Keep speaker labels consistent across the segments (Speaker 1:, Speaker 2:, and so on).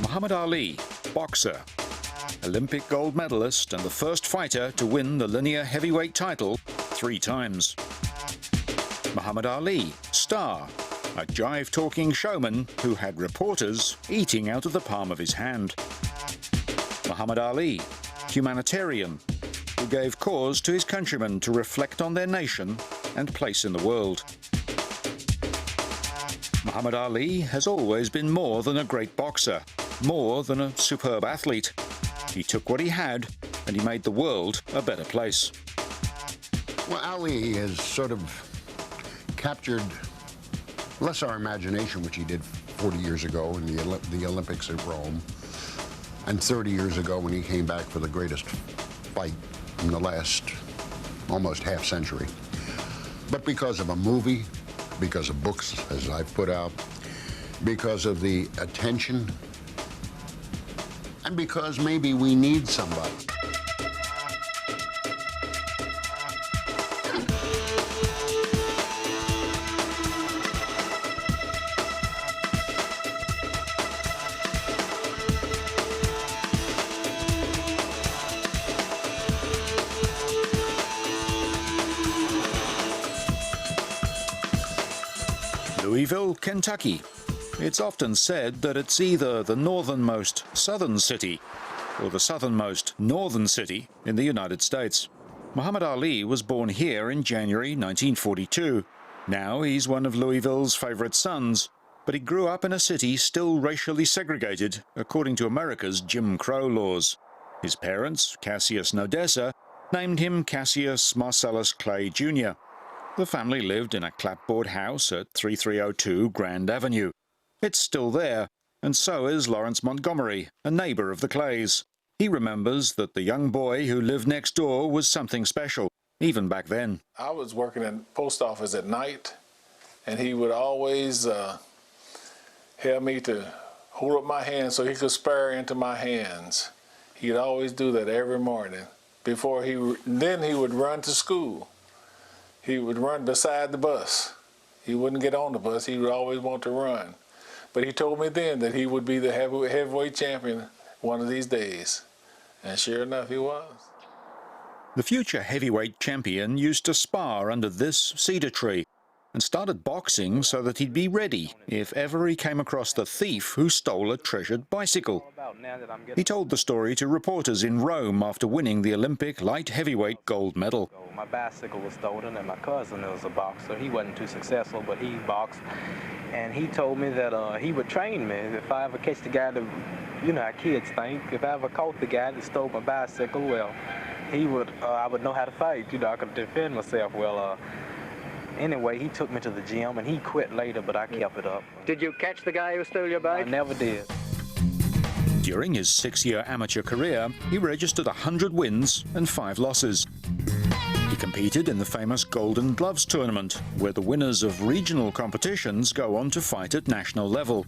Speaker 1: Muhammad Ali, boxer, Olympic gold medalist and the first fighter to win the linear heavyweight title 3 times. Muhammad Ali, star, a jive-talking showman who had reporters eating out of the palm of his hand. Muhammad Ali, humanitarian, who gave cause to his countrymen to reflect on their nation and place in the world. Muhammad Ali has always been more than a great boxer, more than a superb athlete. He took what he had and he made the world a better place.
Speaker 2: Well, Ali has sort of captured less our imagination, which he did 40 years ago in the Olympics at Rome, and 30 years ago when he came back for the greatest fight in the last almost half century. But because of a movie, because of books, as I've put out, because of the attention, and because maybe we need somebody.
Speaker 1: Louisville, Kentucky. It's often said that it's either the northernmost southern city or the southernmost northern city in the United States. Muhammad Ali was born here in January 1942. Now he's one of Louisville's favorite sons, but he grew up in a city still racially segregated according to America's Jim Crow laws. His parents, Cassius and Odessa, named him Cassius Marcellus Clay Jr. The family lived in a clapboard house at 3302 Grand Avenue. It's still there, and so is Lawrence Montgomery, a neighbor of the Clays. He remembers that the young boy who lived next door was something special, even back then.
Speaker 3: I was working in the post office at night, and he would always have me to hold up my hand so he could spare into my hands. He'd always do that every morning. Then he would run to school. He would run beside the bus. He wouldn't get on the bus. He would always want to run. But he told me then that he would be the heavyweight champion one of these days. And sure enough, he was.
Speaker 1: The future heavyweight champion used to spar under this cedar tree and started boxing so that he'd be ready if ever he came across the thief who stole a treasured bicycle. He told the story to reporters in Rome after winning the Olympic light heavyweight gold medal.
Speaker 4: My bicycle was stolen, and my cousin was a boxer. He wasn't too successful, but he boxed. And he told me that he would train me if I ever catch the guy that, you know how kids think, if I ever caught the guy that stole my bicycle, well, I would know how to fight. You know, I could defend myself. Well, anyway, he took me to the gym, and he quit later, but I kept it up.
Speaker 5: Did you catch the guy who stole your bike?
Speaker 4: I never did.
Speaker 1: During his 6-year amateur career, he registered 100 wins and 5 losses. He competed in the famous Golden Gloves tournament, where the winners of regional competitions go on to fight at national level.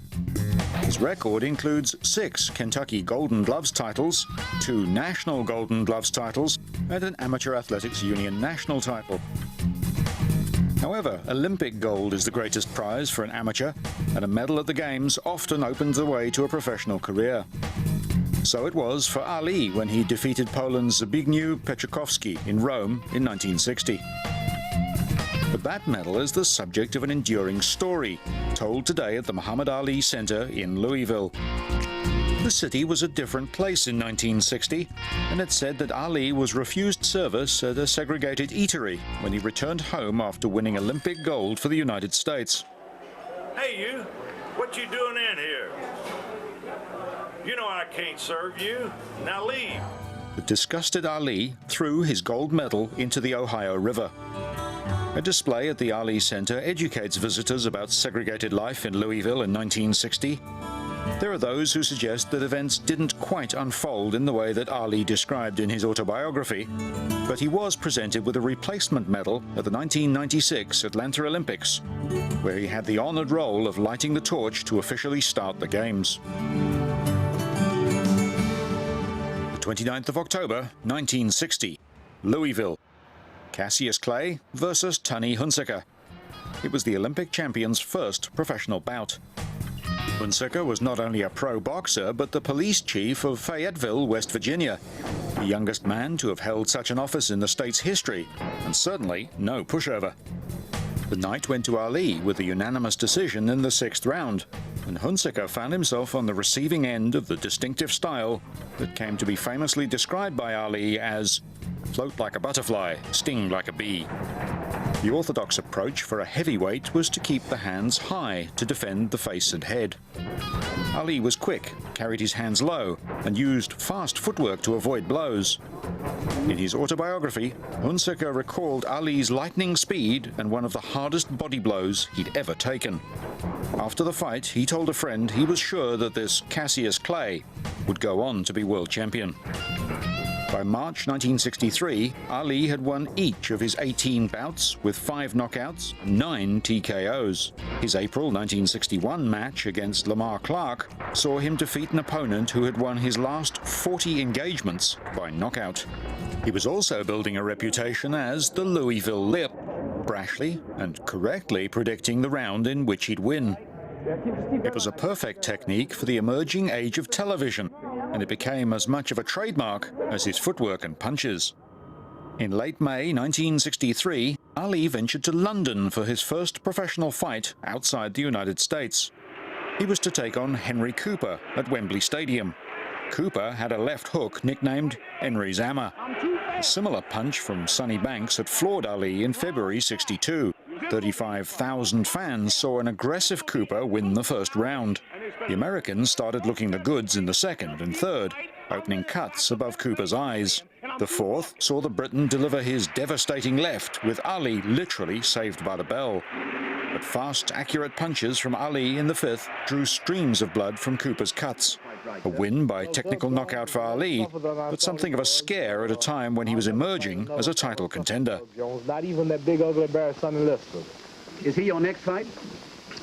Speaker 1: His record includes 6 Kentucky Golden Gloves titles, 2 national Golden Gloves titles, and an Amateur Athletics Union national title. However, Olympic gold is the greatest prize for an amateur, and a medal at the Games often opens the way to a professional career. So it was for Ali when he defeated Poland's Zbigniew Petrzakowski in Rome in 1960. But that medal is the subject of an enduring story, told today at the Muhammad Ali Center in Louisville. The city was a different place in 1960, and it's said that Ali was refused service at a segregated eatery when he returned home after winning Olympic gold for the United States.
Speaker 6: Hey you, what you doing in here? You know I can't serve you. Now leave.
Speaker 1: The disgusted Ali threw his gold medal into the Ohio River. A display at the Ali Center educates visitors about segregated life in Louisville in 1960. There are those who suggest that events didn't quite unfold in the way that Ali described in his autobiography, but he was presented with a replacement medal at the 1996 Atlanta Olympics, where he had the honored role of lighting the torch to officially start the Games. The 29th of October, 1960, Louisville. Cassius Clay versus Tony Hunsaker. It was the Olympic champion's first professional bout. Hunsaker was not only a pro boxer, but the police chief of Fayetteville, West Virginia, the youngest man to have held such an office in the state's history, and certainly no pushover. The night went to Ali with a unanimous decision in the 6th round, and Hunsaker found himself on the receiving end of the distinctive style that came to be famously described by Ali as float like a butterfly, sting like a bee. The orthodox approach for a heavyweight was to keep the hands high to defend the face and head. Ali was quick, carried his hands low, and used fast footwork to avoid blows. In his autobiography, Hunsaker recalled Ali's lightning speed and one of the hardest body blows he'd ever taken. After the fight, he told a friend he was sure that this Cassius Clay would go on to be world champion. By March 1963, Ali had won each of his 18 bouts with 5 knockouts and 9 TKOs. His April 1961 match against Lamar Clark saw him defeat an opponent who had won his last 40 engagements by knockout. He was also building a reputation as the Louisville Lip, brashly and correctly predicting the round in which he'd win. It was a perfect technique for the emerging age of television, and it became as much of a trademark as his footwork and punches. In late May 1963, Ali ventured to London for his first professional fight outside the United States. He was to take on Henry Cooper at Wembley Stadium. Cooper had a left hook nicknamed Henry's Hammer. A similar punch from Sonny Banks had floored Ali in February '62. 35,000 fans saw an aggressive Cooper win the first round. The Americans started looking the goods in the second and third, opening cuts above Cooper's eyes. The fourth saw the Briton deliver his devastating left, with Ali literally saved by the bell. But fast, accurate punches from Ali in the fifth drew streams of blood from Cooper's cuts. A win by technical knockout for Ali, but something of a scare at a time when he was emerging as a title contender.
Speaker 4: Not even that big ugly bear, Sonny Liston.
Speaker 5: Is he your next fight?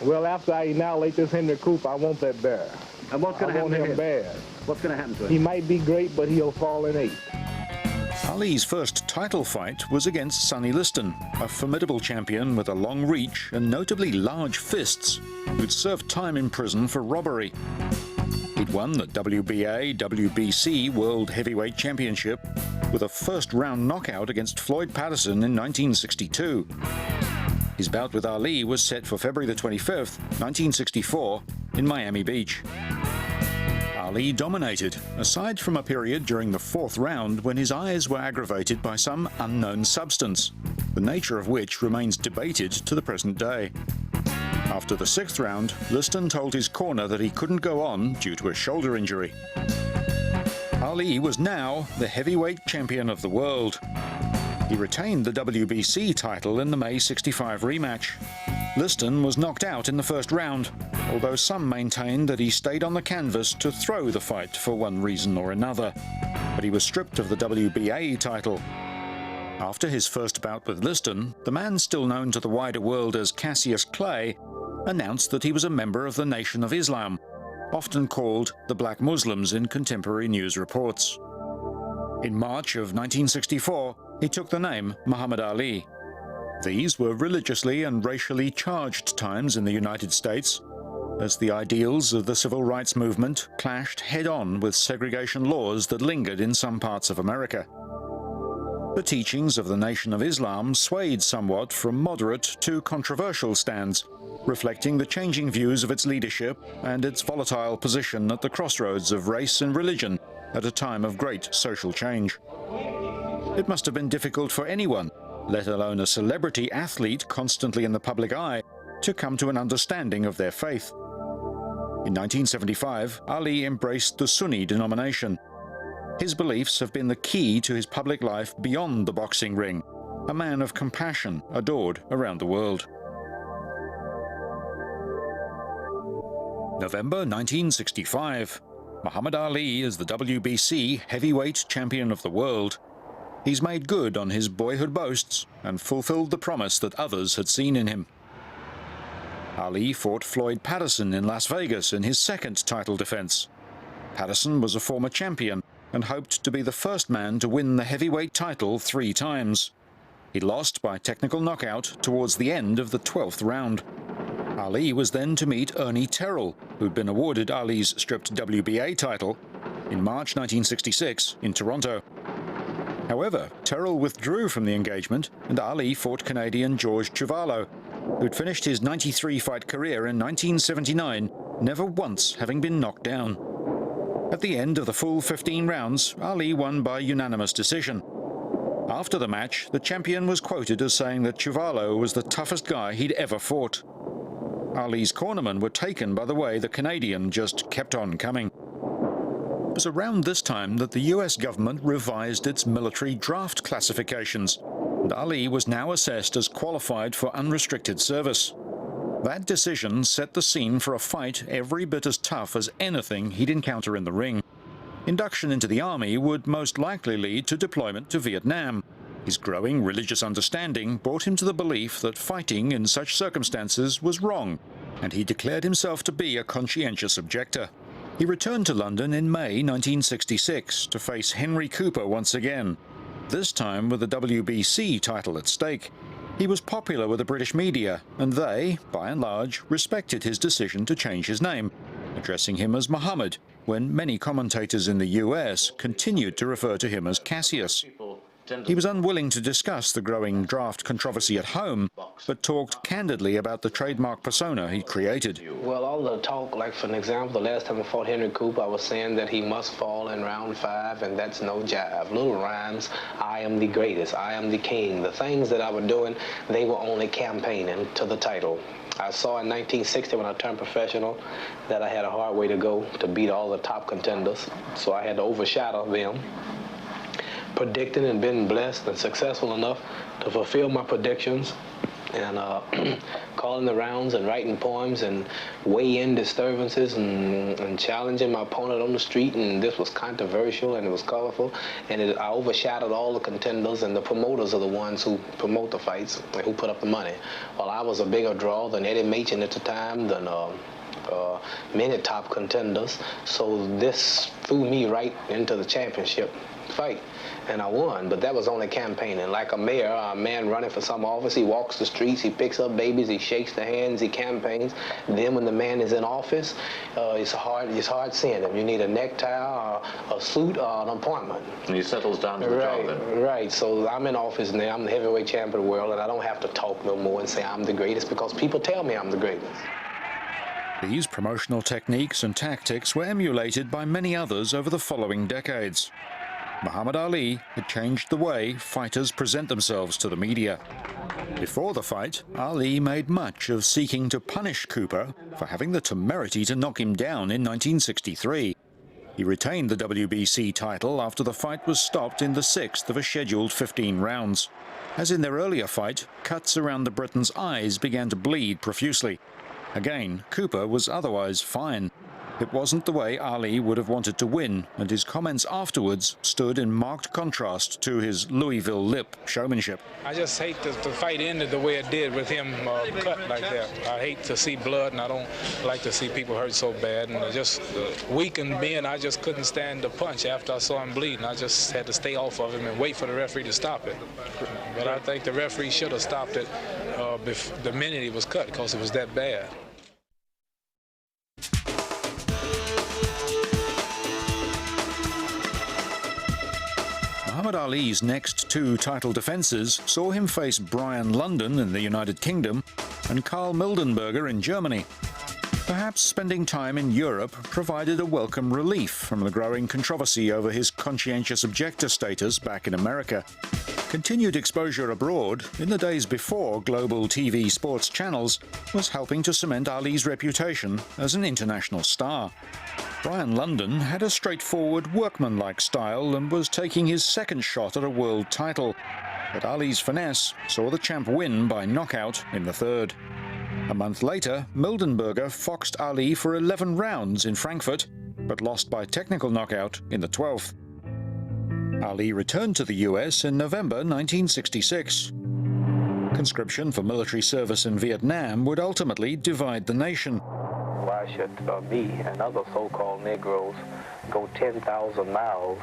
Speaker 4: Well, after I annihilate this Henry Cooper, I want that bear.
Speaker 5: And what's going to happen to him?
Speaker 4: Bad.
Speaker 5: What's going to happen to him?
Speaker 4: He might be great, but he'll fall in 8th.
Speaker 1: Ali's first title fight was against Sonny Liston, a formidable champion with a long reach and notably large fists, who'd served time in prison for robbery. He'd won the WBA/WBC World Heavyweight Championship with a first-round knockout against Floyd Patterson in 1962. His bout with Ali was set for February the 25th, 1964, in Miami Beach. Ali dominated, aside from a period during the 4th round when his eyes were aggravated by some unknown substance, the nature of which remains debated to the present day. After the 6th round, Liston told his corner that he couldn't go on due to a shoulder injury. Ali was now the heavyweight champion of the world. He retained the WBC title in the May '65 rematch. Liston was knocked out in the first round, although some maintained that he stayed on the canvas to throw the fight for one reason or another. But he was stripped of the WBA title. After his first bout with Liston, the man still known to the wider world as Cassius Clay announced that he was a member of the Nation of Islam, often called the Black Muslims in contemporary news reports. In March of 1964, he took the name Muhammad Ali. These were religiously and racially charged times in the United States, as the ideals of the civil rights movement clashed head-on with segregation laws that lingered in some parts of America. The teachings of the Nation of Islam swayed somewhat from moderate to controversial stands, reflecting the changing views of its leadership and its volatile position at the crossroads of race and religion at a time of great social change. It must have been difficult for anyone, let alone a celebrity athlete constantly in the public eye, to come to an understanding of their faith. In 1975, Ali embraced the Sunni denomination. His beliefs have been the key to his public life beyond the boxing ring, a man of compassion adored around the world. November 1965. Muhammad Ali is the WBC heavyweight champion of the world. He's made good on his boyhood boasts and fulfilled the promise that others had seen in him. Ali fought Floyd Patterson in Las Vegas in his second title defense. Patterson was a former champion and hoped to be the first man to win the heavyweight title 3 times. He lost by technical knockout towards the end of the 12th round. Ali was then to meet Ernie Terrell, who'd been awarded Ali's stripped WBA title in March 1966 in Toronto. However, Terrell withdrew from the engagement, and Ali fought Canadian George Chuvalo, who'd finished his 93-fight career in 1979, never once having been knocked down. At the end of the full 15 rounds, Ali won by unanimous decision. After the match, the champion was quoted as saying that Chuvalo was the toughest guy he'd ever fought. Ali's cornermen were taken by the way the Canadian just kept on coming. It was around this time that the US government revised its military draft classifications, and Ali was now assessed as qualified for unrestricted service. That decision set the scene for a fight every bit as tough as anything he'd encounter in the ring. Induction into the army would most likely lead to deployment to Vietnam. His growing religious understanding brought him to the belief that fighting in such circumstances was wrong, and he declared himself to be a conscientious objector. He returned to London in May 1966 to face Henry Cooper once again, this time with the WBC title at stake. He was popular with the British media, and they, by and large, respected his decision to change his name, addressing him as Muhammad, when many commentators in the US continued to refer to him as Cassius. He was unwilling to discuss the growing draft controversy at home, but talked candidly about the trademark persona he created.
Speaker 4: Well, all the talk, like for an example, the last time I fought Henry Cooper, I was saying that he must fall in round 5, and that's no jive. Little rhymes, I am the greatest, I am the king. The things that I was doing, they were only campaigning to the title. I saw in 1960 when I turned professional that I had a hard way to go to beat all the top contenders, so I had to overshadow them. Predicted and been blessed and successful enough to fulfill my predictions, and calling the rounds and writing poems and weigh-in disturbances and challenging my opponent on the street, and this was controversial and it was colorful, and I overshadowed all the contenders, and the promoters are the ones who promote the fights and who put up the money. Well, I was a bigger draw than Eddie Machen at the time, than many top contenders, so this threw me right into the championship fight, and I won, but that was only campaigning. Like a mayor, a man running for some office, he walks the streets, he picks up babies, he shakes their hands, he campaigns. Then when the man is in office, it's hard seeing him. You need a necktie, or a suit, or an appointment.
Speaker 7: And he settles down to the job then.
Speaker 4: Right, so I'm in office now, I'm the heavyweight champion of the world, and I don't have to talk no more and say I'm the greatest, because people tell me I'm the greatest.
Speaker 1: These promotional techniques and tactics were emulated by many others over the following decades. Muhammad Ali had changed the way fighters present themselves to the media. Before the fight, Ali made much of seeking to punish Cooper for having the temerity to knock him down in 1963. He retained the WBC title after the fight was stopped in the 6th of a scheduled 15 rounds. As in their earlier fight, cuts around the Briton's eyes began to bleed profusely. Again, Cooper was otherwise fine. It wasn't the way Ali would have wanted to win, and his comments afterwards stood in marked contrast to his Louisville lip showmanship.
Speaker 8: I just hate that the fight ended the way it did with him cut like that. I hate to see blood, and I don't like to see people hurt so bad. And just weakened me, and I just couldn't stand the punch after I saw him bleeding. I just had to stay off of him and wait for the referee to stop it. But I think the referee should have stopped it the minute he was cut, because it was that bad.
Speaker 1: Muhammad Ali's next 2 title defenses saw him face Brian London in the United Kingdom and Karl Mildenberger in Germany. Perhaps spending time in Europe provided a welcome relief from the growing controversy over his conscientious objector status back in America. Continued exposure abroad, in the days before global TV sports channels, was helping to cement Ali's reputation as an international star. Brian London had a straightforward, workmanlike style and was taking his second shot at a world title. But Ali's finesse saw the champ win by knockout in the 3rd. A month later, Mildenberger foxed Ali for 11 rounds in Frankfurt, but lost by technical knockout in the 12th. Ali returned to the US in November 1966. Conscription for military service in Vietnam would ultimately divide the nation.
Speaker 4: Why should me and other so-called Negroes go 10,000 miles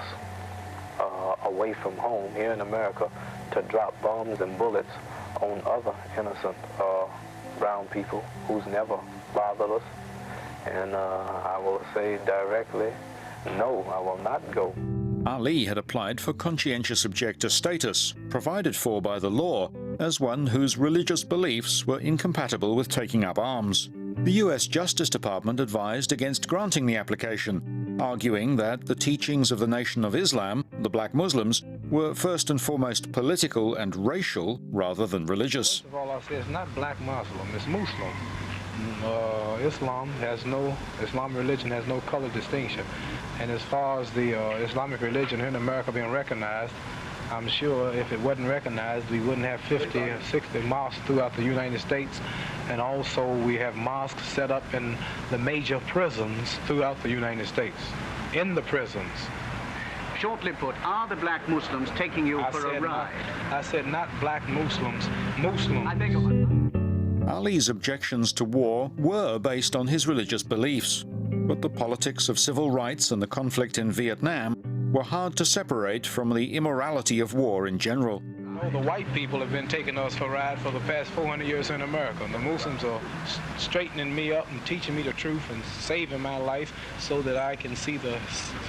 Speaker 4: away from home here in America to drop bombs and bullets on other innocent brown people who's never bothered us. And I will say directly, no, I will not go.
Speaker 1: Ali had applied for conscientious objector status, provided for by the law, as one whose religious beliefs were incompatible with taking up arms. The US Justice Department advised against granting the application, arguing that the teachings of the Nation of Islam, the black Muslims, were first and foremost political and racial rather than religious.
Speaker 4: First of all, I say it's not black Muslim, it's Muslim. Islam religion has no color distinction. And as far as the Islamic religion here in America being recognized, I'm sure if it wasn't recognized, we wouldn't have 50 or 60 mosques throughout the United States. And also we have mosques set up in the major prisons throughout the United States, in the prisons.
Speaker 5: Shortly put, are the black Muslims taking you for a ride?
Speaker 4: I said not black Muslims, Muslims.
Speaker 5: I beg your pardon.
Speaker 1: Ali's objections to war were based on his religious beliefs, but the politics of civil rights and the conflict in Vietnam were hard to separate from the immorality of war in general.
Speaker 4: The white people have been taking us for a ride for the past 400 years in America. And the Muslims are straightening me up and teaching me the truth and saving my life so that I can see the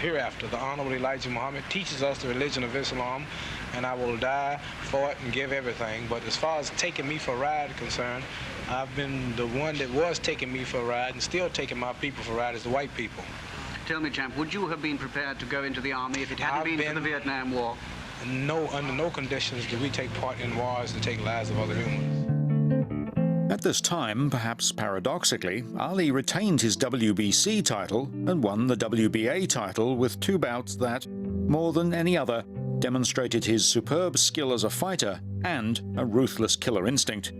Speaker 4: hereafter. The Honorable Elijah Muhammad teaches us the religion of Islam, and I will die for it and give everything. But as far as taking me for a ride is concerned, I've been the one that was taking me for a ride and still taking my people for a ride is the white people.
Speaker 5: Tell me, champ, would you have been prepared to go into the army if it hadn't been for the Vietnam War?
Speaker 4: No, under no conditions do we take part in wars to take lives of other humans.
Speaker 1: At this time, perhaps paradoxically, Ali retained his WBC title and won the WBA title with two bouts that, more than any other, demonstrated his superb skill as a fighter and a ruthless killer instinct.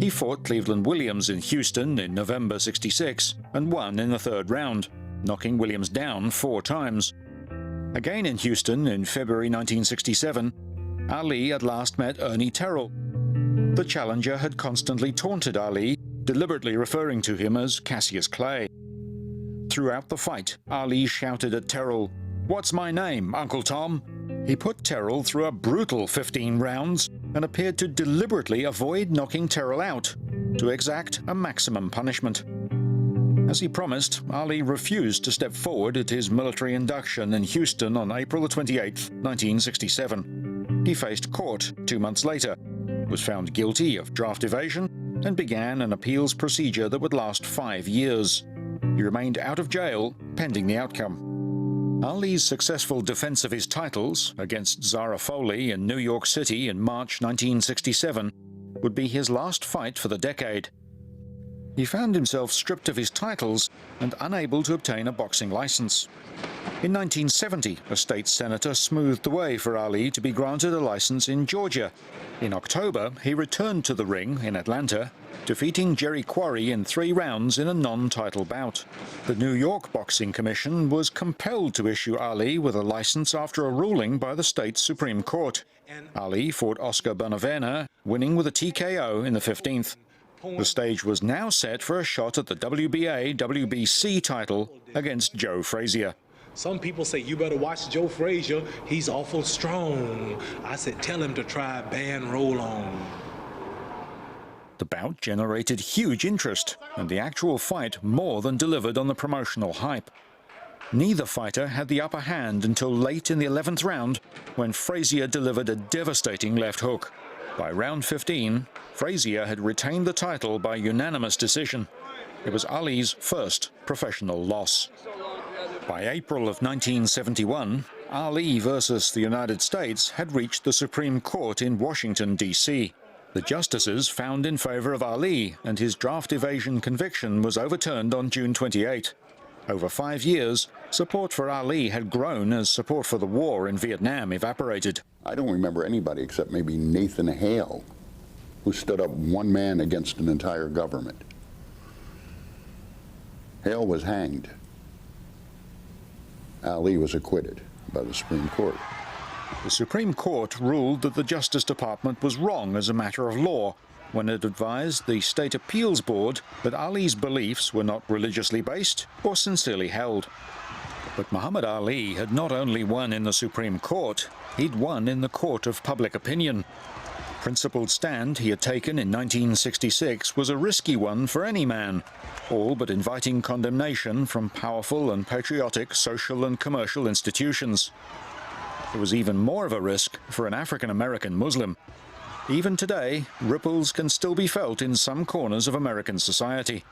Speaker 1: He fought Cleveland Williams in Houston in November '66 and won in the third round, knocking Williams down 4 times. Again in Houston in February 1967, Ali at last met Ernie Terrell. The challenger had constantly taunted Ali, deliberately referring to him as Cassius Clay. Throughout the fight, Ali shouted at Terrell, "What's my name, Uncle Tom?" He put Terrell through a brutal 15 rounds and appeared to deliberately avoid knocking Terrell out, to exact a maximum punishment. As he promised, Ali refused to step forward at his military induction in Houston on April 28, 1967. He faced court 2 months later, was found guilty of draft evasion, and began an appeals procedure that would last 5 years. He remained out of jail pending the outcome. Ali's successful defense of his titles against Zara Foley in New York City in March 1967 would be his last fight for the decade. He found himself stripped of his titles and unable to obtain a boxing license. In 1970, a state senator smoothed the way for Ali to be granted a license in Georgia. In October, he returned to the ring in Atlanta, defeating Jerry Quarry in 3 rounds in a non-title bout. The New York Boxing Commission was compelled to issue Ali with a license after a ruling by the state's Supreme Court. Ali fought Oscar Bonavena, winning with a TKO in the 15th. The stage was now set for a shot at the WBA/WBC title against Joe Frazier.
Speaker 9: Some people say, you better watch Joe Frazier, he's awful strong. I said, tell him to try band roll on.
Speaker 1: The bout generated huge interest, and the actual fight more than delivered on the promotional hype. Neither fighter had the upper hand until late in the 11th round, when Frazier delivered a devastating left hook. By round 15, Frazier had retained the title by unanimous decision. It was Ali's first professional loss. By April of 1971, Ali versus the United States had reached the Supreme Court in Washington, D.C. The justices found in favor of Ali, and his draft evasion conviction was overturned on June 28. Over 5 years, support for Ali had grown as support for the war in Vietnam evaporated.
Speaker 2: I don't remember anybody except maybe Nathan Hale, who stood up one man against an entire government. Hale was hanged. Ali was acquitted by the Supreme Court.
Speaker 1: The Supreme Court ruled that the Justice Department was wrong as a matter of law when it advised the State Appeals Board that Ali's beliefs were not religiously based or sincerely held. But Muhammad Ali had not only won in the Supreme Court, he'd won in the court of public opinion. principled stand he had taken in 1966 was a risky one for any man, all but inviting condemnation from powerful and patriotic social and commercial institutions. It was even more of a risk for an African-American Muslim. Even today, ripples can still be felt in some corners of American society.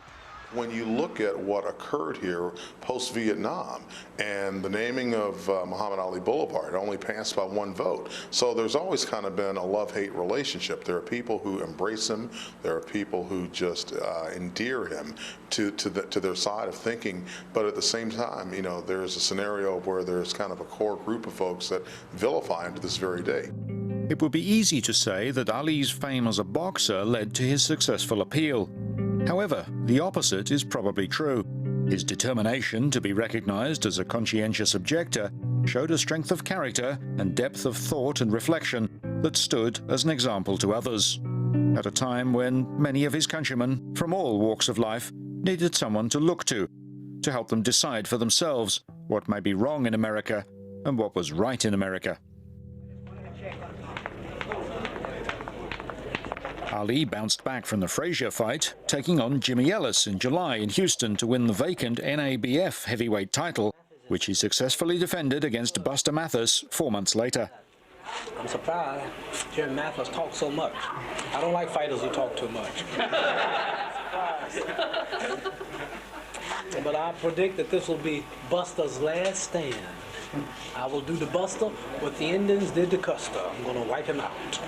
Speaker 10: When you look at what occurred here post-Vietnam and the naming of Muhammad Ali Boulevard only passed by 1 vote. So there's always kind of been a love-hate relationship. There are people who embrace him. There are people who just endear him to their side of thinking. But at the same time, you know, there's a scenario where there's kind of a core group of folks that vilify him to this very day.
Speaker 1: It would be easy to say that Ali's fame as a boxer led to his successful appeal. However, the opposite is probably true. His determination to be recognized as a conscientious objector showed a strength of character and depth of thought and reflection that stood as an example to others, at a time when many of his countrymen from all walks of life needed someone to look to help them decide for themselves what may be wrong in America and what was right in America. Ali bounced back from the Frazier fight, taking on Jimmy Ellis in July in Houston to win the vacant NABF heavyweight title, which he successfully defended against Buster Mathis 4 months later.
Speaker 9: I'm surprised hearing Mathis talk so much. I don't like fighters who talk too much. But I predict that this will be Buster's last stand. I will do the Buster what the Indians did to Custer. I'm going to wipe him out.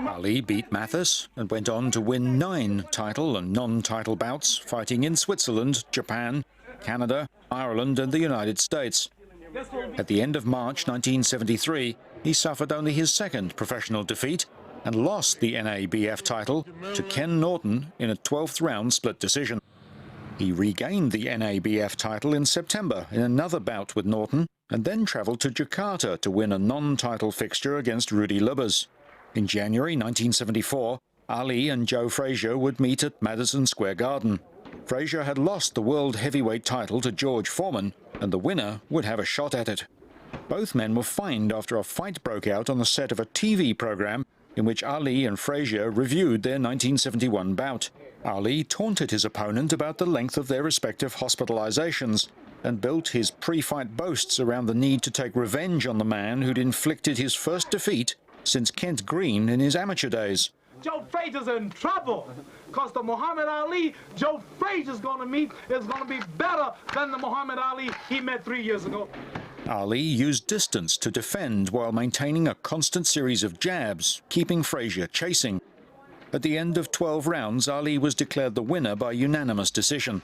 Speaker 1: Ali beat Mathis and went on to win 9 title and non-title bouts, fighting in Switzerland, Japan, Canada, Ireland and the United States. At the end of March 1973, he suffered only his 2nd professional defeat and lost the NABF title to Ken Norton in a 12th round split decision. He regained the NABF title in September in another bout with Norton and then travelled to Jakarta to win a non-title fixture against Rudy Lubbers. In January 1974, Ali and Joe Frazier would meet at Madison Square Garden. Frazier had lost the world heavyweight title to George Foreman, and the winner would have a shot at it. Both men were fined after a fight broke out on the set of a TV program in which Ali and Frazier reviewed their 1971 bout. Ali taunted his opponent about the length of their respective hospitalizations and built his pre-fight boasts around the need to take revenge on the man who'd inflicted his first defeat since Kent Green in his amateur days.
Speaker 11: Joe Frazier's in trouble because the Muhammad Ali Joe Frazier's going to meet is going to be better than the Muhammad Ali he met 3 years ago.
Speaker 1: Ali used distance to defend while maintaining a constant series of jabs, keeping Frazier chasing. At the end of 12 rounds, Ali was declared the winner by unanimous decision.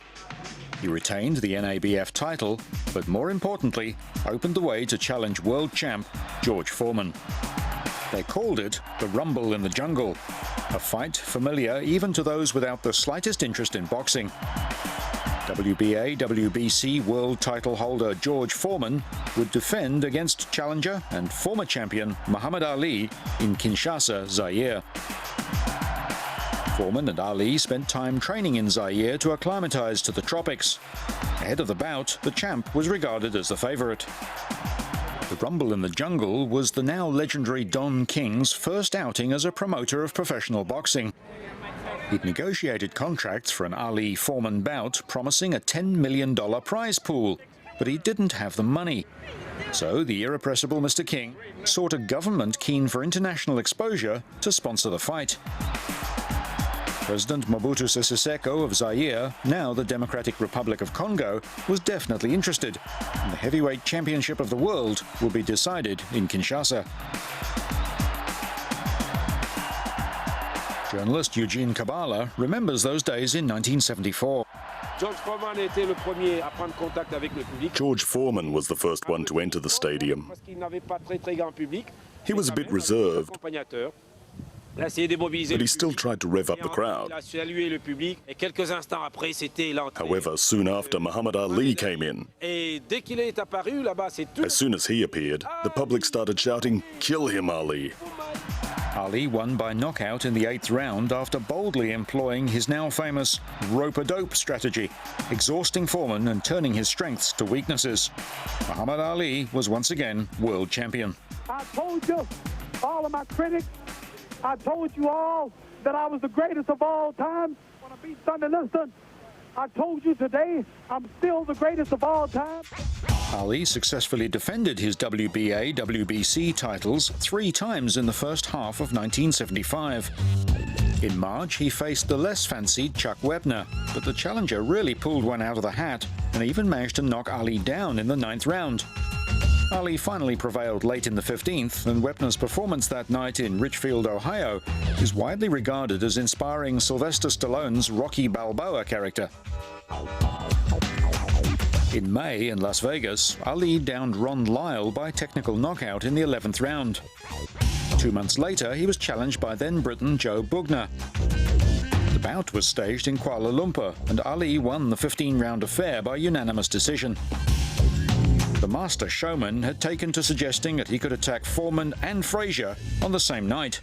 Speaker 1: He retained the NABF title, but more importantly, opened the way to challenge world champ George Foreman. They called it the Rumble in the Jungle, a fight familiar even to those without the slightest interest in boxing. WBA, WBC world title holder George Foreman would defend against challenger and former champion Muhammad Ali in Kinshasa, Zaire. Foreman and Ali spent time training in Zaire to acclimatize to the tropics. Ahead of the bout, the champ was regarded as the favorite. The Rumble in the Jungle was the now legendary Don King's first outing as a promoter of professional boxing. He'd negotiated contracts for an Ali-Foreman bout promising a $10 million prize pool, but he didn't have the money. So the irrepressible Mr. King sought a government keen for international exposure to sponsor the fight. President Mobutu Sese Seko of Zaire, now the Democratic Republic of Congo, was definitely interested, and the heavyweight championship of the world would be decided in Kinshasa. Journalist Eugene Kabbalah remembers those days in 1974.
Speaker 12: George Foreman was the first one to enter the stadium. He was a bit reserved, but he still tried to rev up the crowd. However, soon after, Muhammad Ali came in. As soon as he appeared, the public started shouting, "Kill him, Ali!"
Speaker 1: Ali won by knockout in the 8th round after boldly employing his now famous rope-a-dope strategy, exhausting Foreman and turning his strengths to weaknesses. Muhammad Ali was once again world champion.
Speaker 11: I told you, all of my critics, I told you all that I was the greatest of all time when I beat Sonny Liston. I told you today I'm still the greatest of all time.
Speaker 1: Ali successfully defended his WBA, WBC titles 3 times in the first half of 1975. In March, he faced the less fancied Chuck Webner, but the challenger really pulled one out of the hat and even managed to knock Ali down in the 9th round. Ali finally prevailed late in the 15th, and Webner's performance that night in Richfield, Ohio, is widely regarded as inspiring Sylvester Stallone's Rocky Balboa character. In May in Las Vegas, Ali downed Ron Lyle by technical knockout in the 11th round. 2 months later, he was challenged by then-Briton Joe Bugner. The bout was staged in Kuala Lumpur, and Ali won the 15-round affair by unanimous decision. The master showman had taken to suggesting that he could attack Foreman and Frazier on the same night.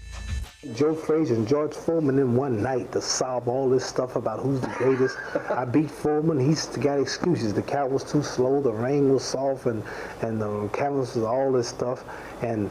Speaker 9: Joe Frazier and George Foreman in one night to solve all this stuff about who's the greatest. I beat Foreman. He's got excuses. The cat was too slow, the rain was soft, and the canvas was all this stuff. And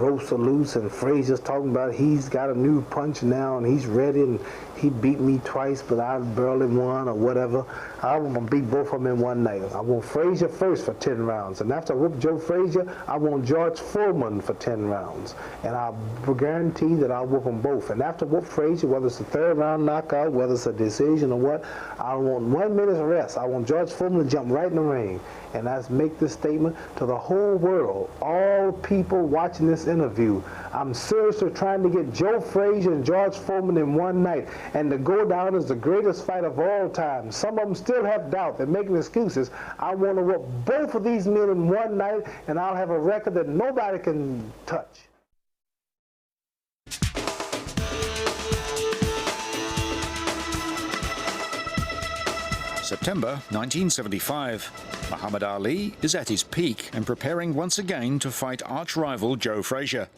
Speaker 9: ropes are loose, and Frazier's talking about he's got a new punch now and he's ready, and he beat me twice, but I barely won or whatever. I'm going to beat both of them in one night. I want Frazier first for 10 rounds, and after I whoop Joe Frazier, I want George Foreman for 10 rounds. And I'll guarantee that I'll whoop them both. And after I whoop Frazier, whether it's a 3rd round knockout, whether it's a decision or what, I want 1 minute's rest. I want George Foreman to jump right in the ring. And I make this statement to the whole world, all people watching this interview. I'm seriously trying to get Joe Frazier and George Foreman in one night and to go down as the greatest fight of all time. Some of them still have doubt. They're making excuses. I want to whoop both of these men in one night, and I'll have a record that nobody can touch.
Speaker 1: September 1975. Muhammad Ali is at his peak and preparing once again to fight arch-rival Joe Frazier.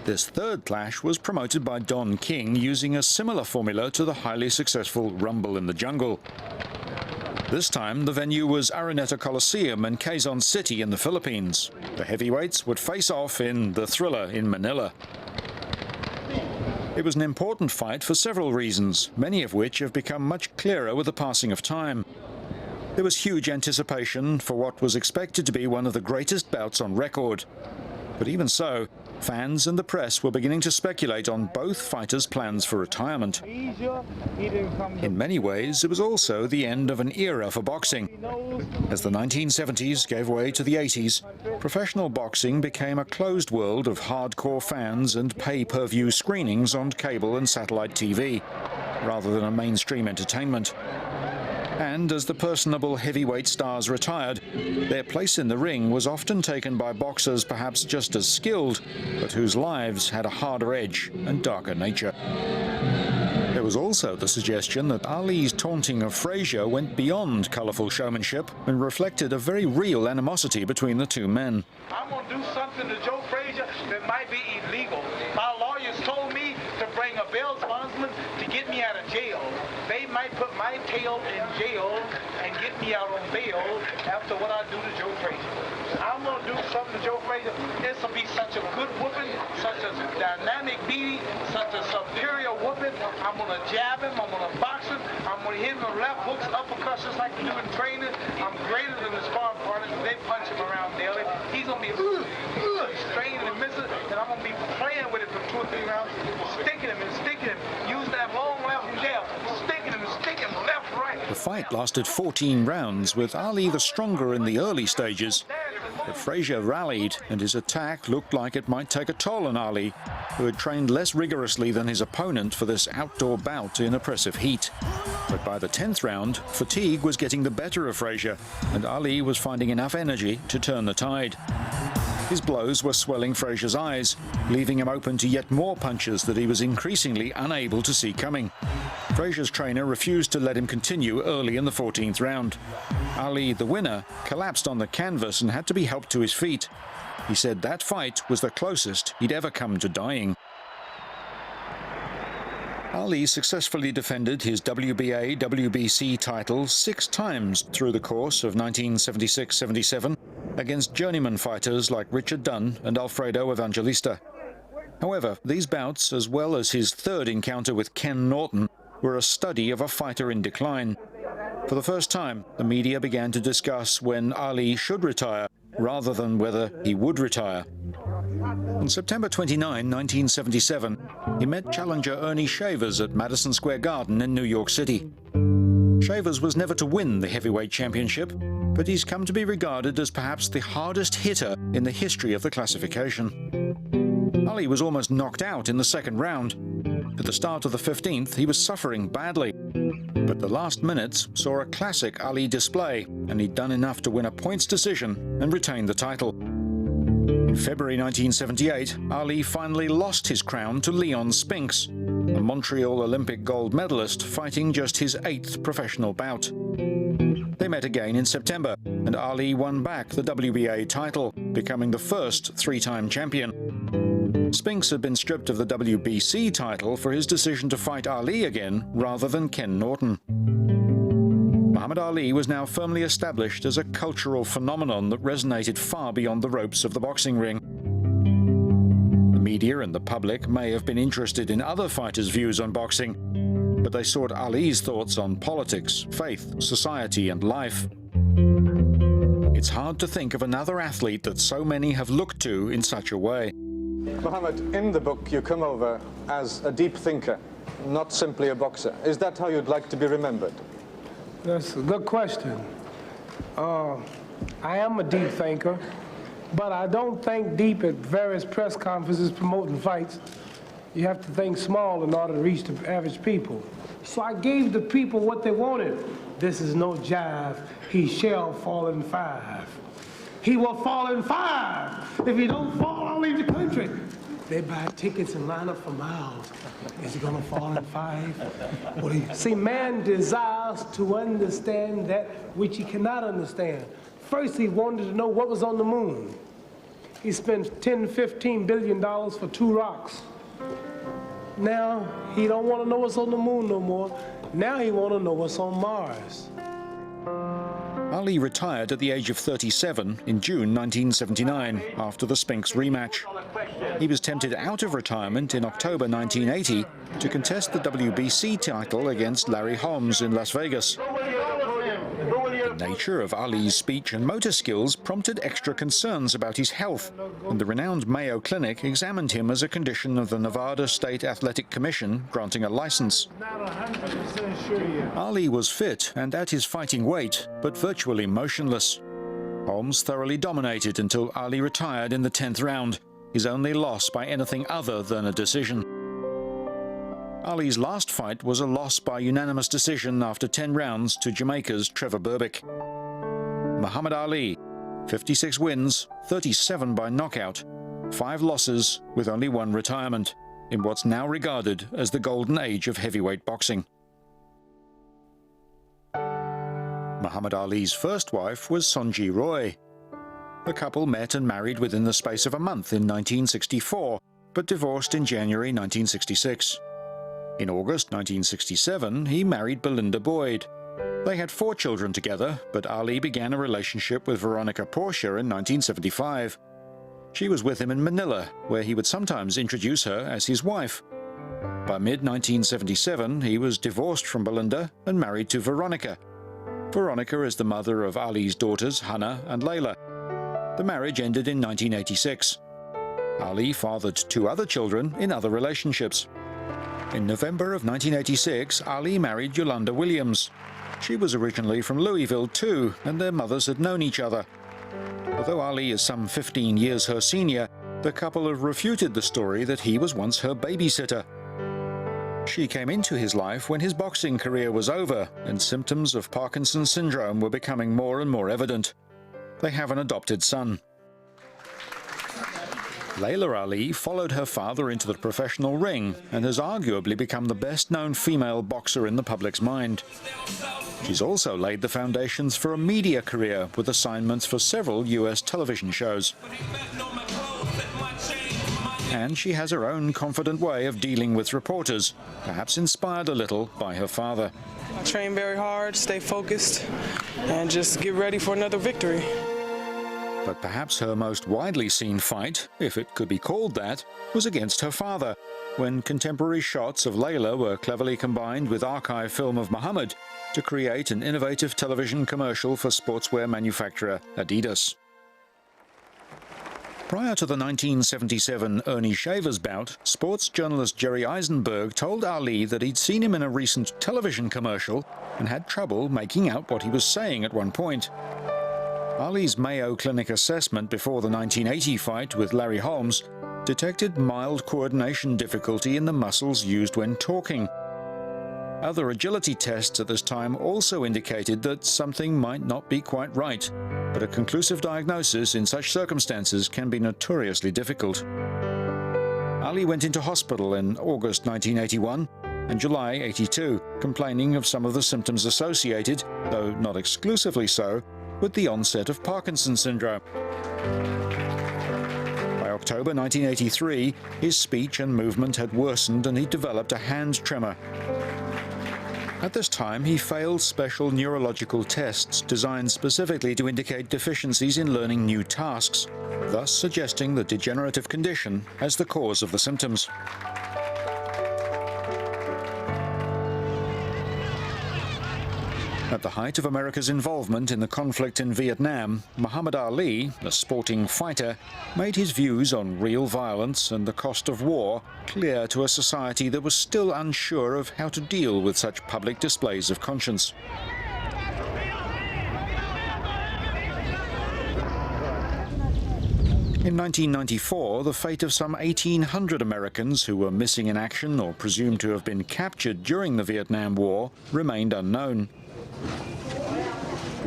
Speaker 1: This 3rd clash was promoted by Don King using a similar formula to the highly successful Rumble in the Jungle. This time, the venue was Araneta Coliseum in Quezon City in the Philippines. The heavyweights would face off in The Thriller in Manila. It was an important fight for several reasons, many of which have become much clearer with the passing of time. There was huge anticipation for what was expected to be one of the greatest bouts on record. But even so, fans and the press were beginning to speculate on both fighters' plans for retirement. In many ways, it was also the end of an era for boxing. As the 1970s gave way to the 80s, professional boxing became a closed world of hardcore fans and pay-per-view screenings on cable and satellite TV, rather than a mainstream entertainment. And as the personable heavyweight stars retired, their place in the ring was often taken by boxers perhaps just as skilled, but whose lives had a harder edge and darker nature. There was also the suggestion that Ali's taunting of Frazier went beyond colourful showmanship and reflected a very real animosity between the two men.
Speaker 11: I'm going to do something to Joe Frazier that might be illegal. My lawyers told me to bring a bail bondsman to get me out of jail. They might put my tail in jail and get me out on bail after what I do to Joe Frazier. I'm going to do something to Joe Frazier. This will be such a good whooping, such a dynamic beating, such a superior whooping. I'm going to jab him, I'm going to box him, I'm going to hit him with left hooks, uppercuts just like we do in training. I'm greater than the sparring partners. They punch him around daily. He's going to be straining and missing, and I'm going to be playing with it for 2 or 3 rounds, sticking him and sticking him, using that long left jab, sticking him and sticking him left, right.
Speaker 1: The fight lasted 14 rounds, with Ali the stronger in the early stages. But Frazier rallied, and his attack looked like it might take a toll on Ali, who had trained less rigorously than his opponent for this outdoor bout in oppressive heat. But by the 10th round, fatigue was getting the better of Frazier, and Ali was finding enough energy to turn the tide. His blows were swelling Frazier's eyes, leaving him open to yet more punches that he was increasingly unable to see coming. Frazier's trainer refused to let him continue early in the 14th round. Ali, the winner, collapsed on the canvas and had to be helped to his feet. He said that fight was the closest he'd ever come to dying. Ali successfully defended his WBA, WBC titles 6 times through the course of 1976-77 against journeyman fighters like Richard Dunn and Alfredo Evangelista. However, these bouts, as well as his third encounter with Ken Norton, were a study of a fighter in decline. For the first time, the media began to discuss when Ali should retire, rather than whether he would retire. On September 29, 1977, he met challenger Ernie Shavers at Madison Square Garden in New York City. Shavers was never to win the heavyweight championship, but he's come to be regarded as perhaps the hardest hitter in the history of the classification. Ali was almost knocked out in the second round. At the start of the 15th, he was suffering badly. But the last minutes saw a classic Ali display, and he'd done enough to win a points decision and retain the title. In February 1978, Ali finally lost his crown to Leon Spinks, a Montreal Olympic gold medalist fighting just his 8th professional bout. They met again in September, and Ali won back the WBA title, becoming the first three-time champion. Spinks had been stripped of the WBC title for his decision to fight Ali again rather than Ken Norton. Muhammad Ali was now firmly established as a cultural phenomenon that resonated far beyond the ropes of the boxing ring. The media and the public may have been interested in other fighters' views on boxing, but they sought Ali's thoughts on politics, faith, society, and life. It's hard to think of another athlete that so many have looked to in such a way.
Speaker 13: Muhammad, in the book you come over as a deep thinker, not simply a boxer. Is that how you'd like to be remembered?
Speaker 14: That's a good question. I am a deep thinker, but I don't think deep at various press conferences promoting fights. You have to think small in order to reach the average people. So I gave the people what they wanted. This is no jive. He shall fall in 5. He will fall in 5. If he don't fall, I'll leave the country. They buy tickets and line up for miles. Is he gonna fall in 5? See, man desires to understand that which he cannot understand. First, he wanted to know what was on the moon. He spent $10, $15 billion for 2 rocks. Now, he don't want to know what's on the moon no more. Now he want to know what's on Mars.
Speaker 1: Ali retired at the age of 37 in June 1979 after the Spinks rematch. He was tempted out of retirement in October 1980 to contest the WBC title against Larry Holmes in Las Vegas. The nature of Ali's speech and motor skills prompted extra concerns about his health, and the renowned Mayo Clinic examined him as a condition of the Nevada State Athletic Commission granting a license. Ali was fit and at his fighting weight, but virtually motionless. Holmes thoroughly dominated until Ali retired in the 10th round, his only loss by anything other than a decision. Ali's last fight was a loss by unanimous decision after 10 rounds to Jamaica's Trevor Berbick. Muhammad Ali, 56 wins, 37 by knockout, 5 losses with only 1 retirement, in what's now regarded as the golden age of heavyweight boxing. Muhammad Ali's first wife was Sonji Roy. The couple met and married within the space of a month in 1964, but divorced in January 1966. In August 1967, he married Belinda Boyd. They had 4 children together, but Ali began a relationship with Veronica Portia in 1975. She was with him in Manila, where he would sometimes introduce her as his wife. By mid-1977, he was divorced from Belinda and married to Veronica. Veronica is the mother of Ali's daughters, Hannah and Layla. The marriage ended in 1986. Ali fathered 2 other children in other relationships. In November of 1986, Ali married Yolanda Williams. She was originally from Louisville too, and their mothers had known each other. Although Ali is some 15 years her senior, the couple have refuted the story that he was once her babysitter. She came into his life when his boxing career was over and symptoms of Parkinson's syndrome were becoming more and more evident. They have an adopted son. Layla Ali followed her father into the professional ring and has arguably become the best-known female boxer in the public's mind. She's also laid the foundations for a media career with assignments for several US television shows. And she has her own confident way of dealing with reporters, perhaps inspired a little by her father.
Speaker 15: I train very hard, stay focused, and just get ready for another victory.
Speaker 1: But perhaps her most widely seen fight, if it could be called that, was against her father, when contemporary shots of Layla were cleverly combined with archive film of Muhammad to create an innovative television commercial for sportswear manufacturer Adidas. Prior to the 1977 Ernie Shavers bout, sports journalist Jerry Eisenberg told Ali that he'd seen him in a recent television commercial and had trouble making out what he was saying at one point. Ali's Mayo Clinic assessment before the 1980 fight with Larry Holmes detected mild coordination difficulty in the muscles used when talking. Other agility tests at this time also indicated that something might not be quite right, but a conclusive diagnosis in such circumstances can be notoriously difficult. Ali went into hospital in August 1981 and July 82, complaining of some of the symptoms associated, though not exclusively so, with the onset of Parkinson's syndrome. By October 1983, his speech and movement had worsened and he developed a hand tremor. At this time, he failed special neurological tests designed specifically to indicate deficiencies in learning new tasks, thus suggesting the degenerative condition as the cause of the symptoms. At the height of America's involvement in the conflict in Vietnam, Muhammad Ali, a sporting fighter, made his views on real violence and the cost of war clear to a society that was still unsure of how to deal with such public displays of conscience. In 1994, the fate of some 1,800 Americans who were missing in action or presumed to have been captured during the Vietnam War remained unknown.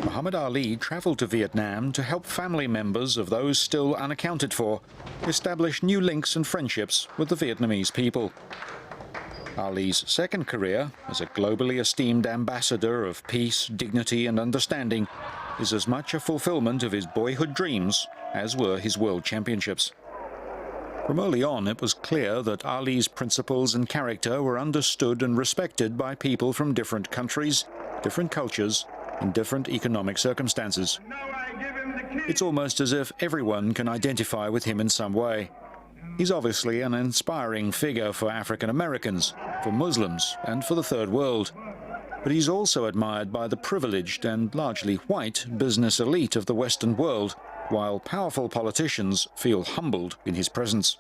Speaker 1: Muhammad Ali traveled to Vietnam to help family members of those still unaccounted for establish new links and friendships with the Vietnamese people. Ali's second career, as a globally esteemed ambassador of peace, dignity and understanding, is as much a fulfillment of his boyhood dreams as were his world championships. From early on, it was clear that Ali's principles and character were understood and respected by people from different countries, different cultures, and different economic circumstances. It's almost as if everyone can identify with him in some way. He's obviously an inspiring figure for African Americans, for Muslims, and for the Third World. But he's also admired by the privileged and largely white business elite of the Western world, while powerful politicians feel humbled in his presence.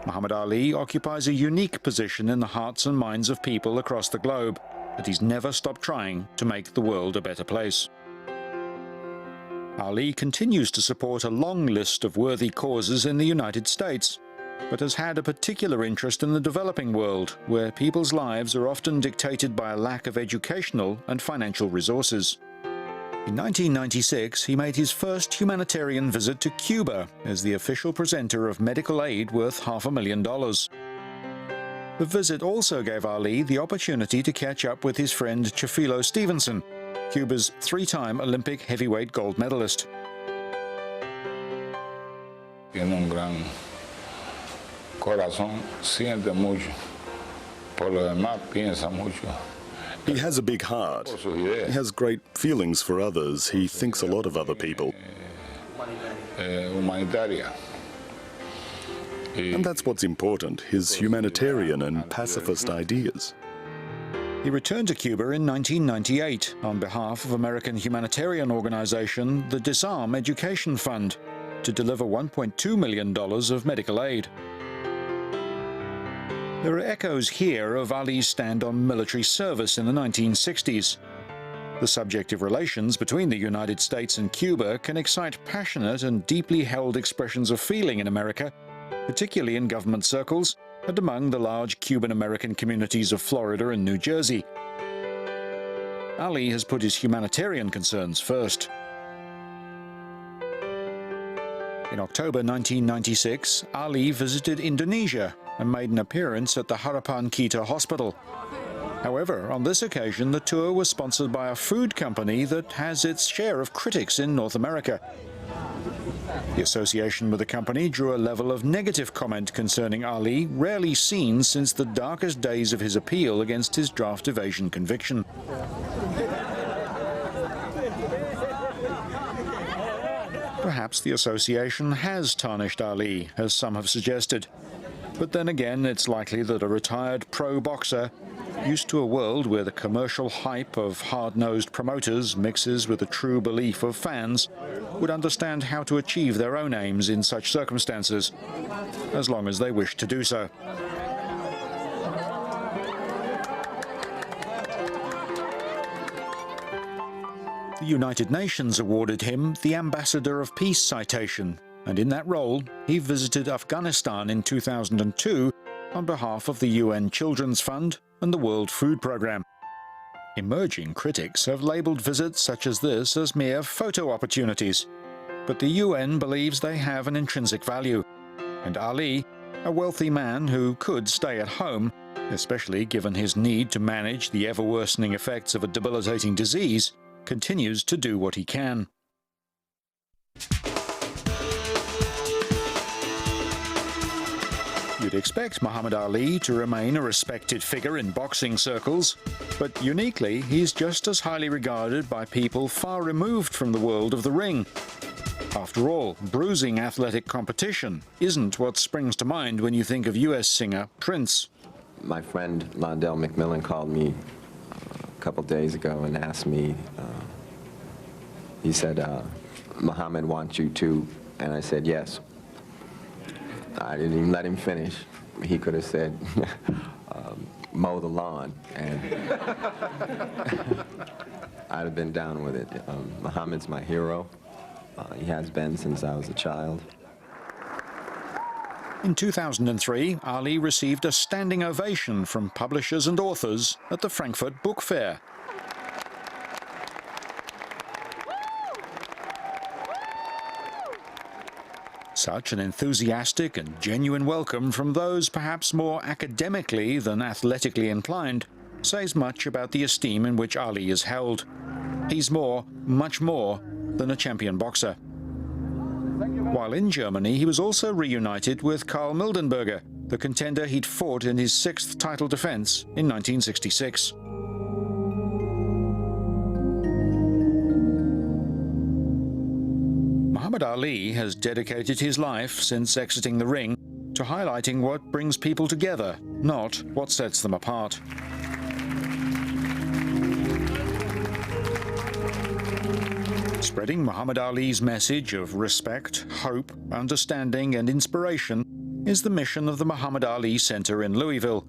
Speaker 1: Muhammad Ali occupies a unique position in the hearts and minds of people across the globe, and he's never stopped trying to make the world a better place. Ali continues to support a long list of worthy causes in the United States, but has had a particular interest in the developing world, where people's lives are often dictated by a lack of educational and financial resources. In 1996, he made his first humanitarian visit to Cuba as the official presenter of medical aid worth $500,000. The visit also gave Ali the opportunity to catch up with his friend Chifilo Stevenson, Cuba's three-time Olympic heavyweight gold medalist.
Speaker 15: Tiene un gran corazón, siente mucho. Por lo demás, piensa mucho.
Speaker 12: He has a big heart. He has great feelings for others. He thinks a lot of other people.
Speaker 15: Humanitaria.
Speaker 12: And that's what's important, his humanitarian and pacifist ideas.
Speaker 1: He returned to Cuba in 1998 on behalf of American humanitarian organization the Disarm Education Fund to deliver $1.2 million of medical aid. There are echoes here of Ali's stand on military service in the 1960s. The subject of relations between the United States and Cuba can excite passionate and deeply held expressions of feeling in America, particularly in government circles and among the large Cuban-American communities of Florida and New Jersey. Ali has put his humanitarian concerns first. In October 1996, Ali visited Indonesia and made an appearance at the Harapan Kita Hospital. However, on this occasion, the tour was sponsored by a food company that has its share of critics in North America. The association with the company drew a level of negative comment concerning Ali rarely seen since the darkest days of his appeal against his draft evasion conviction. Perhaps the association has tarnished Ali, as some have suggested. But then again, it's likely that a retired pro boxer, used to a world where the commercial hype of hard-nosed promoters mixes with the true belief of fans, would understand how to achieve their own aims in such circumstances, as long as they wish to do so. The United Nations awarded him the Ambassador of Peace citation, and in that role, he visited Afghanistan in 2002 on behalf of the UN Children's Fund and the World Food Programme. Emerging critics have labelled visits such as this as mere photo opportunities, but the UN believes they have an intrinsic value, and Ali, a wealthy man who could stay at home, especially given his need to manage the ever-worsening effects of a debilitating disease, continues to do what he can. You'd expect Muhammad Ali to remain a respected figure in boxing circles, but uniquely, he's just as highly regarded by people far removed from the world of the ring. After all, bruising athletic competition isn't what springs to mind when you think of US singer Prince.
Speaker 16: My friend Londell McMillan called me a couple days ago and asked me, he said, Muhammad wants you to, and I said yes. I didn't even let him finish. He could have said, mow the lawn, and I'd have been down with it. Muhammad's my hero. He has been since I was a child.
Speaker 1: In 2003, Ali received a standing ovation from publishers and authors at the Frankfurt Book Fair. Such an enthusiastic and genuine welcome from those perhaps more academically than athletically inclined says much about the esteem in which Ali is held. He's more, much more, than a champion boxer. While in Germany, he was also reunited with Karl Mildenberger, the contender he'd fought in his 6th title defense in 1966. Muhammad Ali has dedicated his life since exiting the ring to highlighting what brings people together, not what sets them apart. Spreading Muhammad Ali's message of respect, hope, understanding and inspiration is the mission of the Muhammad Ali Center in Louisville.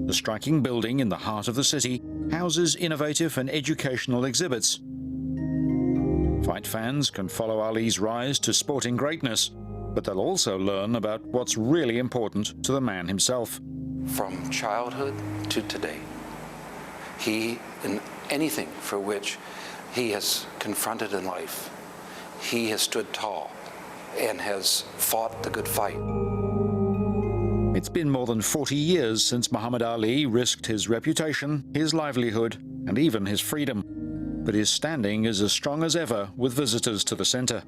Speaker 1: The striking building in the heart of the city houses innovative and educational exhibits. Fight fans can follow Ali's rise to sporting greatness, but they'll also learn about what's really important to the man himself.
Speaker 17: From childhood to today, he, in anything for which he has confronted in life, he has stood tall and has fought the good fight.
Speaker 1: It's been more than 40 years since Muhammad Ali risked his reputation, his livelihood, and even his freedom. But his standing is as strong as ever with visitors to the center.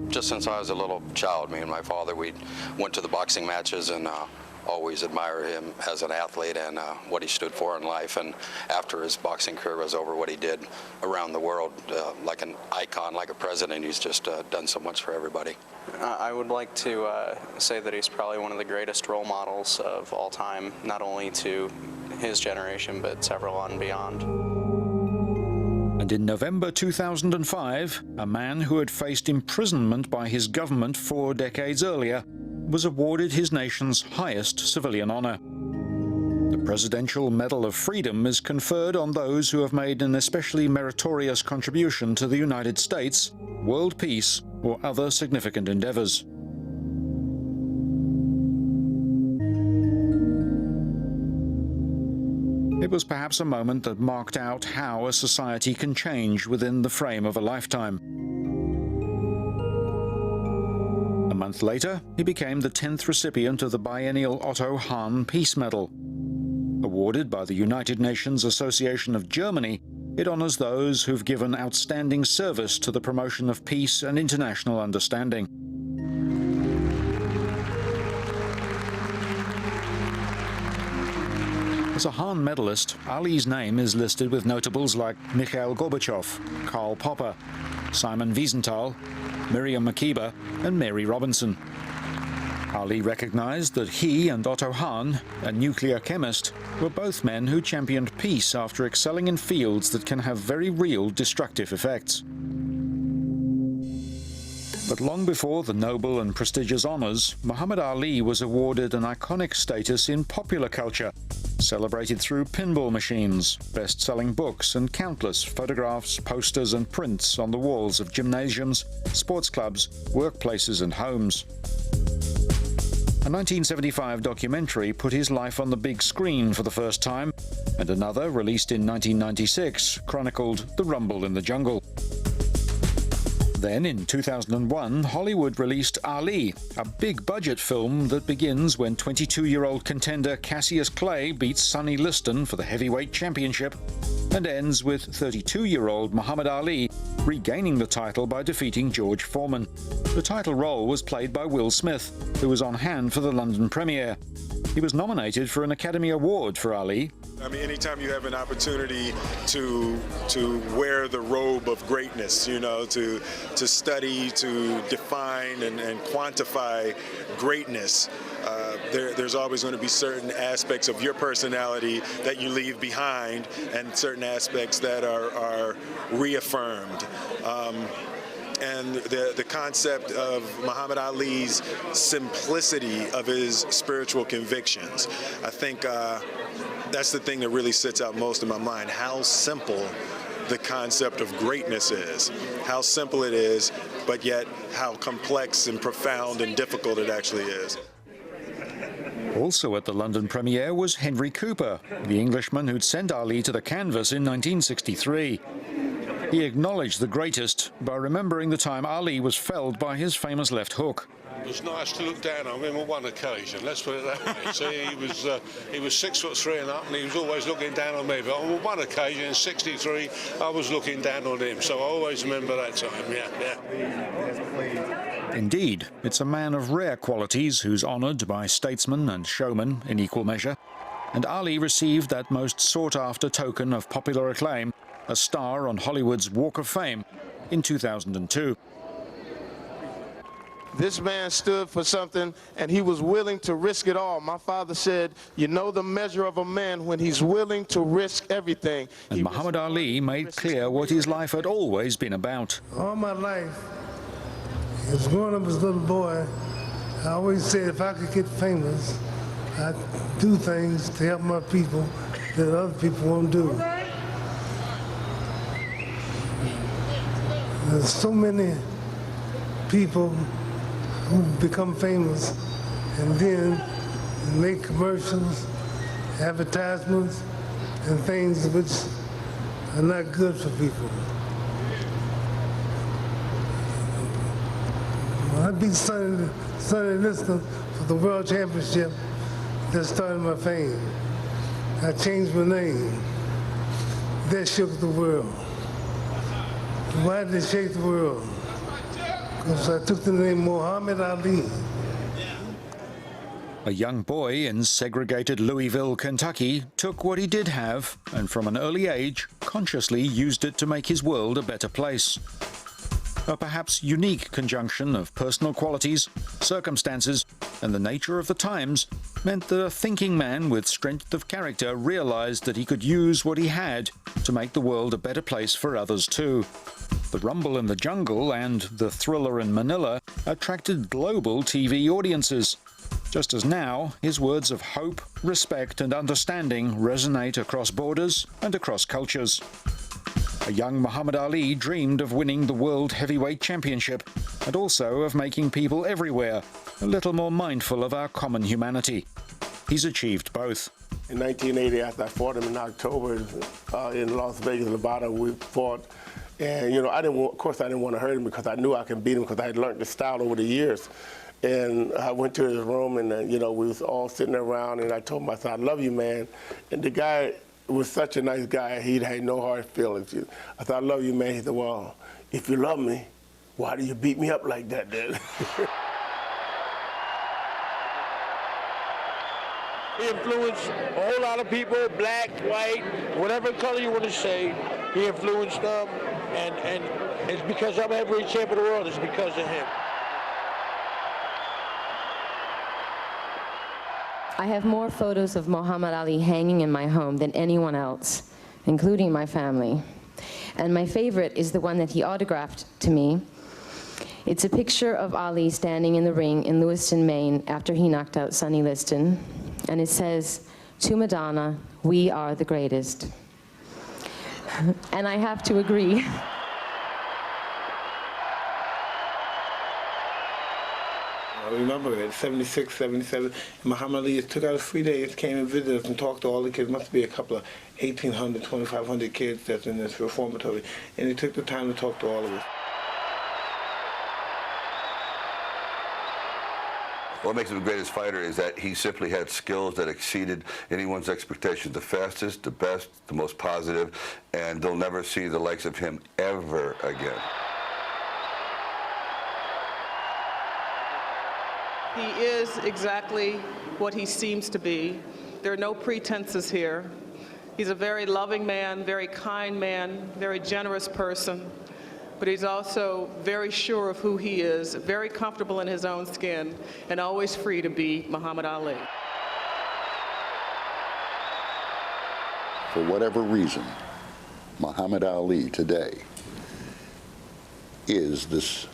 Speaker 18: Just since I was a little child, me and my father, we went to the boxing matches and always admire him as an athlete and what he stood for in life. And after his boxing career was over, what he did around the world, like an icon, like a president, he's just done so much for everybody.
Speaker 19: I would like to say that he's probably one of the greatest role models of all time, not only to his generation, but several on beyond.
Speaker 1: And in November 2005, a man who had faced imprisonment by his government 4 decades earlier was awarded his nation's highest civilian honor. The Presidential Medal of Freedom is conferred on those who have made an especially meritorious contribution to the United States, world peace, or other significant endeavors. It was perhaps a moment that marked out how a society can change within the frame of a lifetime. A month later, he became the 10th recipient of the biennial Otto Hahn Peace Medal. Awarded by the United Nations Association of Germany, it honors those who've given outstanding service to the promotion of peace and international understanding. As a Hahn medalist, Ali's name is listed with notables like Mikhail Gorbachev, Karl Popper, Simon Wiesenthal, Miriam Makeba and Mary Robinson. Ali recognized that he and Otto Hahn, a nuclear chemist, were both men who championed peace after excelling in fields that can have very real destructive effects. But long before the noble and prestigious honors, Muhammad Ali was awarded an iconic status in popular culture, celebrated through pinball machines, best-selling books, and countless photographs, posters, and prints on the walls of gymnasiums, sports clubs, workplaces, and homes. A 1975 documentary put his life on the big screen for the first time, and another, released in 1996, chronicled the rumble in the jungle. Then, in 2001, Hollywood released Ali, a big-budget film that begins when 22-year-old contender Cassius Clay beats Sonny Liston for the heavyweight championship, and ends with 32-year-old Muhammad Ali regaining the title by defeating George Foreman. The title role was played by Will Smith, who was on hand for the London premiere. He was nominated for an Academy Award for Ali.
Speaker 20: I mean, anytime you have an opportunity to wear the robe of greatness, you know, to study, to define and quantify greatness, there's always going to be certain aspects of your personality that you leave behind and certain aspects that are reaffirmed. And the concept of Muhammad Ali's simplicity of his spiritual convictions, I think that's the thing that really sits out most in my mind, how simple the concept of greatness is, how simple it is, but yet how complex and profound and difficult it actually is.
Speaker 1: Also at the London premiere was Henry Cooper, the Englishman who'd sent Ali to the canvas in 1963. He acknowledged the greatest by remembering the time Ali was felled by his famous left hook.
Speaker 21: It was nice to look down on him on one occasion, let's put it that way. See, he was 6'3" and up, and he was always looking down on me. But on one occasion, in '63, I was looking down on him, so I always remember that time, yeah.
Speaker 1: Indeed, it's a man of rare qualities who's honoured by statesmen and showmen in equal measure. And Ali received that most sought-after token of popular acclaim, a star on Hollywood's Walk of Fame, in 2002.
Speaker 22: This man stood for something, and he was willing to risk it all. My father said, you know the measure of a man when he's willing to risk everything.
Speaker 1: And Muhammad Ali made clear what his life had always been about.
Speaker 14: All my life, as growing up as a little boy, I always said if I could get famous, I'd do things to help my people that other people won't do. There's so many people who become famous and then make commercials, advertisements, and things which are not good for people. When I beat Sonny Liston for the World Championship, that started my fame. I changed my name. That shook the world. Why did it shake the world? Because I took the name Muhammad Ali.
Speaker 1: A young boy in segregated Louisville, Kentucky, took what he did have and from an early age consciously used it to make his world a better place. A perhaps unique conjunction of personal qualities, circumstances, and the nature of the times meant that a thinking man with strength of character realized that he could use what he had to make the world a better place for others too. The Rumble in the Jungle and The Thriller in Manila attracted global TV audiences, just as now his words of hope, respect, and understanding resonate across borders and across cultures. A young Muhammad Ali dreamed of winning the World Heavyweight Championship and also of making people everywhere a little more mindful of our common humanity. He's achieved both.
Speaker 23: In 1980, after I fought him in October in Las Vegas, Nevada, we fought. And, you know, of course I didn't want to hurt him because I knew I could beat him because I had learned the style over the years. And I went to his room and, you know, we was all sitting around and I told him, I said, I love you, man. And the guy was such a nice guy, he had no hard feelings. I said, I love you, man. He said, well, if you love me, why do you beat me up like that, then?
Speaker 24: He influenced a whole lot of people, black, white, whatever color you want to say. He influenced them. And it's because I'm heavyweight champion of the world. It's because of him.
Speaker 3: I have more photos of Muhammad Ali hanging in my home than anyone else, including my family. And my favorite is the one that he autographed to me. It's a picture of Ali standing in the ring in Lewiston, Maine, after he knocked out Sonny Liston. And it says, "To Madonna, we are the greatest." And I have to agree.
Speaker 23: I remember it, 76, 77, Muhammad Ali took out a free day, came and visited us and talked to all the kids. Must be a couple of 1,800, 2,500 kids that's in this reformatory. And he took the time to talk to all of us.
Speaker 6: What makes him the greatest fighter is that he simply had skills that exceeded anyone's expectations. The fastest, the best, the most positive, and they'll never see the likes of him ever again.
Speaker 7: He is exactly what he seems to be. There are no pretenses here. He's a very loving man, very kind man, very generous person, but he's also very sure of who he is, very comfortable in his own skin, and always free to be Muhammad Ali.
Speaker 2: For whatever reason, Muhammad Ali today is this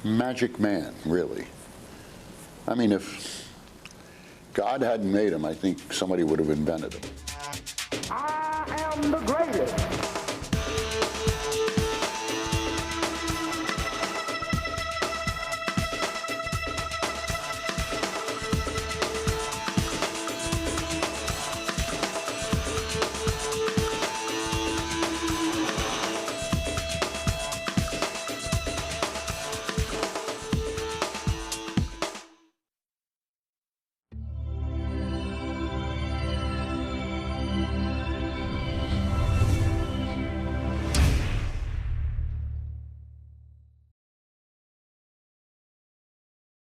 Speaker 2: magic man, really. I mean, if God hadn't made him, I think somebody would have invented him.
Speaker 24: I am the greatest.